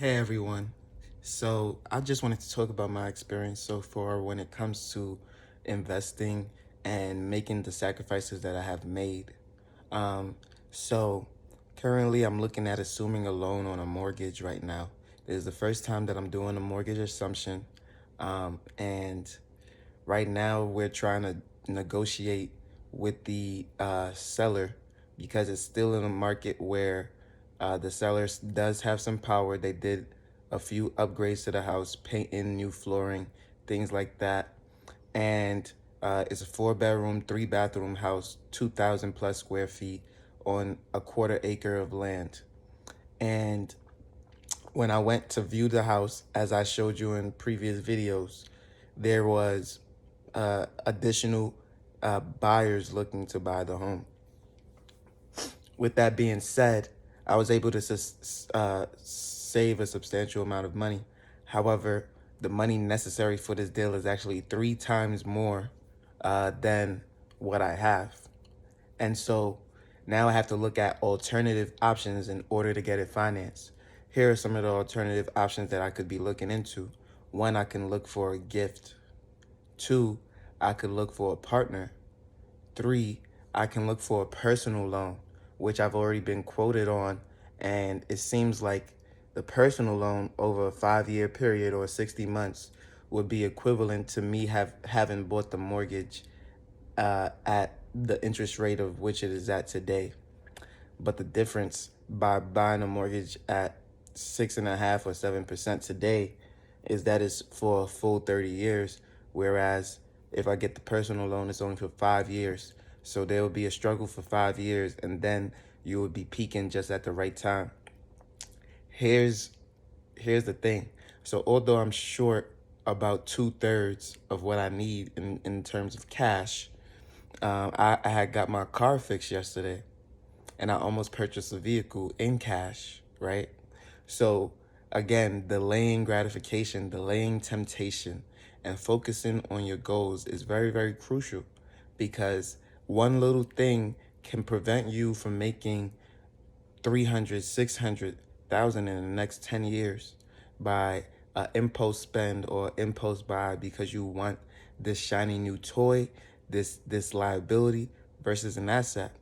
Hey everyone. So I just wanted to talk about my experience so far when it comes to investing and making the sacrifices that I have made. Um, so currently I'm looking at assuming a loan on a mortgage right now. This is the first time that I'm doing a mortgage assumption. And right now we're trying to negotiate with the seller because it's still in a market where the seller does have some power. They did a few upgrades to the house, painting, new flooring, things like that. And it's a 4 bedroom, 3 bathroom house, 2,000 plus square feet on a quarter acre of land. And when I went to view the house, as I showed you in previous videos, there was additional buyers looking to buy the home. With that being said, I was able to save a substantial amount of money. However, the money necessary for this deal is actually 3 times more than what I have. And so now I have to look at alternative options in order to get it financed. Here are some of the alternative options that I could be looking into. One, I can look for a gift. Two, I could look for a partner. Three, I can look for a personal loan, which I've already been quoted on. And it seems like the personal loan over a 5 year period or 60 months would be equivalent to me having bought the mortgage at the interest rate of which it is at today. But the difference by buying a mortgage at 6.5 or 7% today is that it's for a full 30 years. Whereas if I get the personal loan, it's only for 5 years. So there will be a struggle for 5 years, and then you would be peaking just at the right time. Here's here's the thing. So although I'm short about 2/3 of what I need in terms of cash, I had got my car fixed yesterday, and I almost purchased a vehicle in cash, right? So again, delaying gratification, delaying temptation, and focusing on your goals is very, very crucial, because one little thing can prevent you from making 300, 600,000 in the next 10 years by impulse spend or impulse buy because you want this shiny new toy, this liability versus an asset.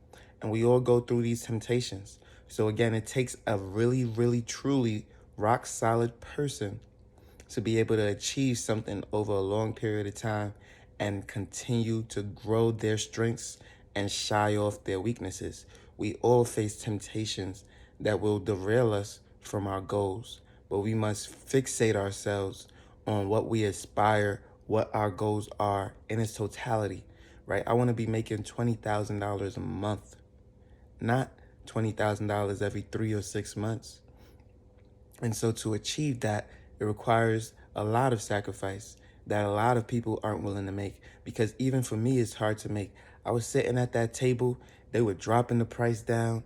And we all go through these temptations. So again, it takes a really, really, truly rock solid person to be able to achieve something over a long period of time and continue to grow their strengths and shy off their weaknesses. We all face temptations that will derail us from our goals, but we must fixate ourselves on what we aspire, what our goals are in its totality, right? I want to be making $20,000 a month, not $20,000 every 3 or 6 months. And so to achieve that, it requires a lot of sacrifice that a lot of people aren't willing to make. Because even for me, it's hard to make. I was sitting at that table, they were dropping the price down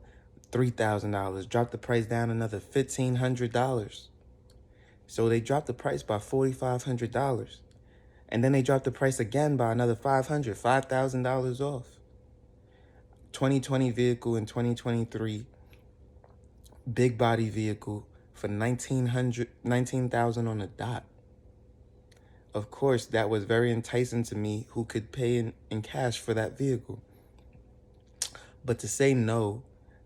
$3,000, drop the price down another $1,500. So they dropped the price by $4,500. And then they dropped the price again by another $5,000 off. 2020 vehicle in 2023, big body vehicle for 19,000 on the dot. Of course, that was very enticing to me, who could pay in cash for that vehicle. But to say no,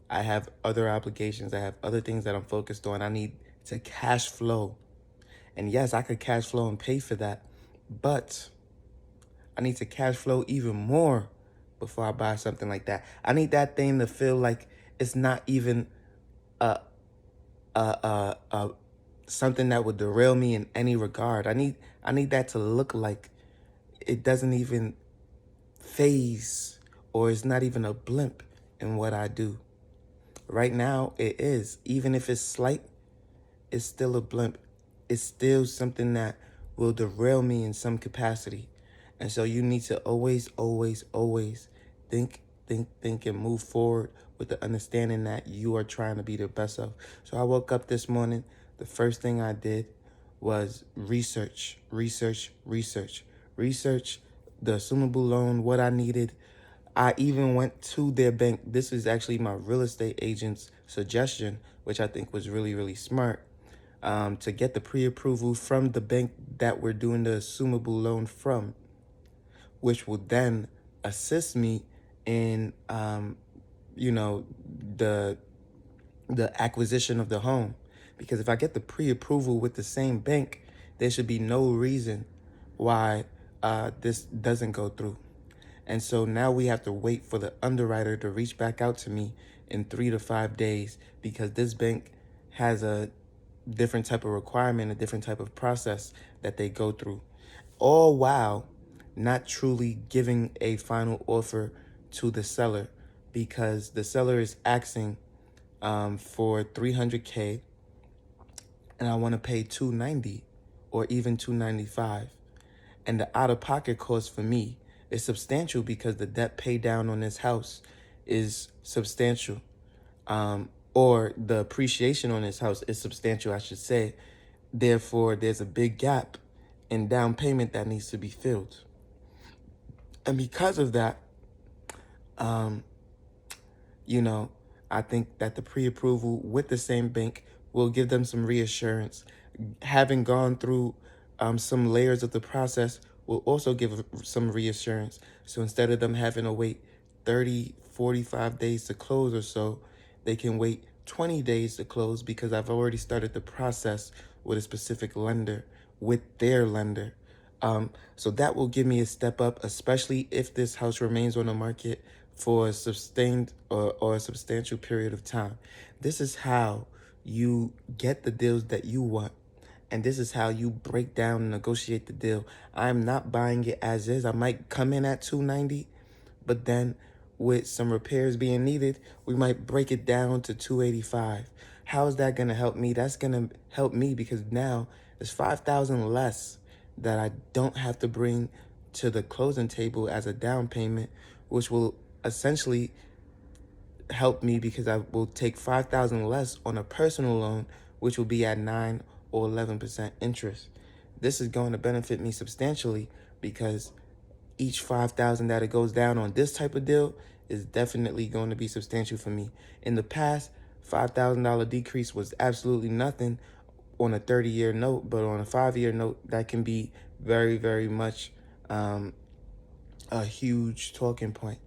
I have other obligations. I have other things that I'm focused on. I need to cash flow. And yes, I could cash flow and pay for that, but I need to cash flow even more before I buy something like that. I need that thing to feel like it's not even a something that would derail me in any regard. I need that to look like it doesn't even phase, or it's not even a blimp in what I do. Right now, it is. Even if it's slight, it's still a blimp. It's still something that will derail me in some capacity. And so you need to always, always, always think, and move forward with the understanding that you are trying to be the best of. So I woke up this morning. The first thing I did was research the assumable loan, what I needed. I even went to their bank. This is actually my real estate agent's suggestion, which I think was really, really smart. to get the pre-approval from the bank that we're doing the assumable loan from, which will then assist me in, you know, the acquisition of the home. Because if I get the pre-approval with the same bank, there should be no reason why this doesn't go through. And so now we have to wait for the underwriter to reach back out to me in 3 to 5 days, because this bank has a different type of requirement, a different type of process that they go through, all while not truly giving a final offer to the seller, because the seller is asking for 300K and I want to pay 290 or even 295. And the out-of-pocket cost for me is substantial because the debt pay down on this house is substantial. Or the appreciation on this house is substantial, I should say. Therefore, there's a big gap in down payment that needs to be filled. And because of that, you know, I think that the pre-approval with the same bank will give them some reassurance. Having gone through some layers of the process will also give some reassurance. So instead of them having to wait 30, 45 days to close or so, they can wait 20 days to close because I've already started the process with a specific lender, with their lender. So that will give me a step up, especially if this house remains on the market for a sustained or a substantial period of time. This is how you get the deals that you want. And this is how you break down and negotiate the deal. I'm not buying it as is. I might come in at 290, but then with some repairs being needed, we might break it down to 285. How is that going to help me? That's going to help me because now there's 5,000 less that I don't have to bring to the closing table as a down payment, which will essentially help me because I will take 5,000 less on a personal loan, which will be at 9 or 11% interest. This is going to benefit me substantially because each 5,000 that it goes down on this type of deal is definitely going to be substantial for me. In the past, $5,000 decrease was absolutely nothing on a 30-year note, but on a 5-year note, that can be very, very much a huge talking point.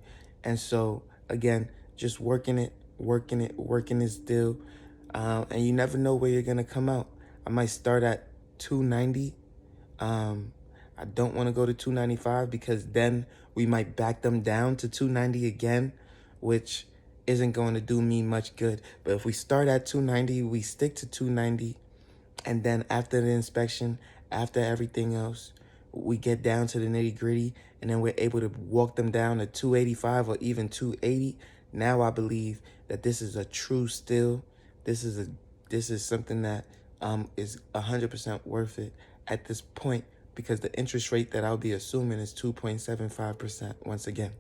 And so, again, just working this deal, and you never know where you're going to come out. I might start at 290. I don't want to go to 295 because then we might back them down to 290 again, which isn't going to do me much good. But if we start at 290, we stick to 290, and then after the inspection, after everything else, we get down to the nitty gritty, and then we're able to walk them down to 285 or even 280. Now I believe that this is a true steal. This is something that is 100% worth it at this point, because the interest rate that I'll be assuming is 2.75% once again.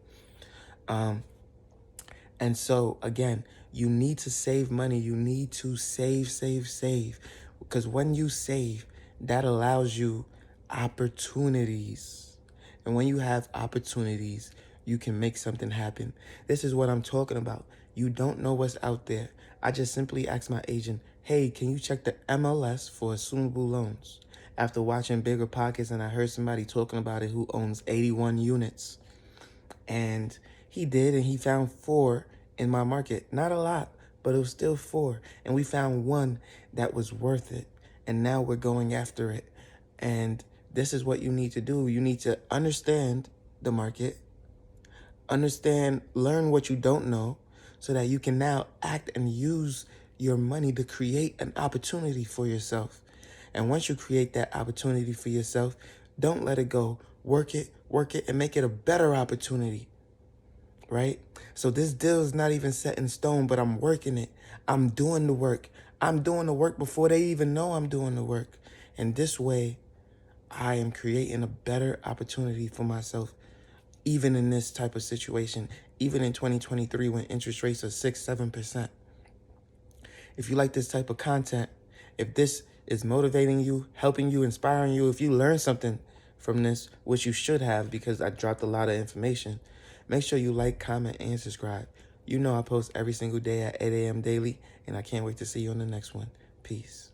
And so, again, you need to save money. You need to save. Because when you save, that allows you opportunities. And when you have opportunities, you can make something happen. This is what I'm talking about. You don't know what's out there. I just simply asked my agent, hey, can you check the MLS for assumable loans? After watching Bigger Pockets, and I heard somebody talking about it who owns 81 units. And he did, and he found 4 in my market. Not a lot, but it was still 4. And we found one that was worth it. And now we're going after it. And this is what you need to do. You need to understand the market, learn what you don't know, so that you can now act and use your money to create an opportunity for yourself. And once you create that opportunity for yourself, don't let it go. Work it, and make it a better opportunity, right? So this deal is not even set in stone, but I'm working it. I'm doing the work. I'm doing the work before they even know I'm doing the work. And this way, I am creating a better opportunity for myself, even in this type of situation, even in 2023 when interest rates are 6, 7%. If you like this type of content, if this is motivating you, helping you, inspiring you, if you learn something from this, which you should have because I dropped a lot of information, make sure you like, comment, and subscribe. You know I post every single day at 8 a.m. daily, and I can't wait to see you on the next one. Peace.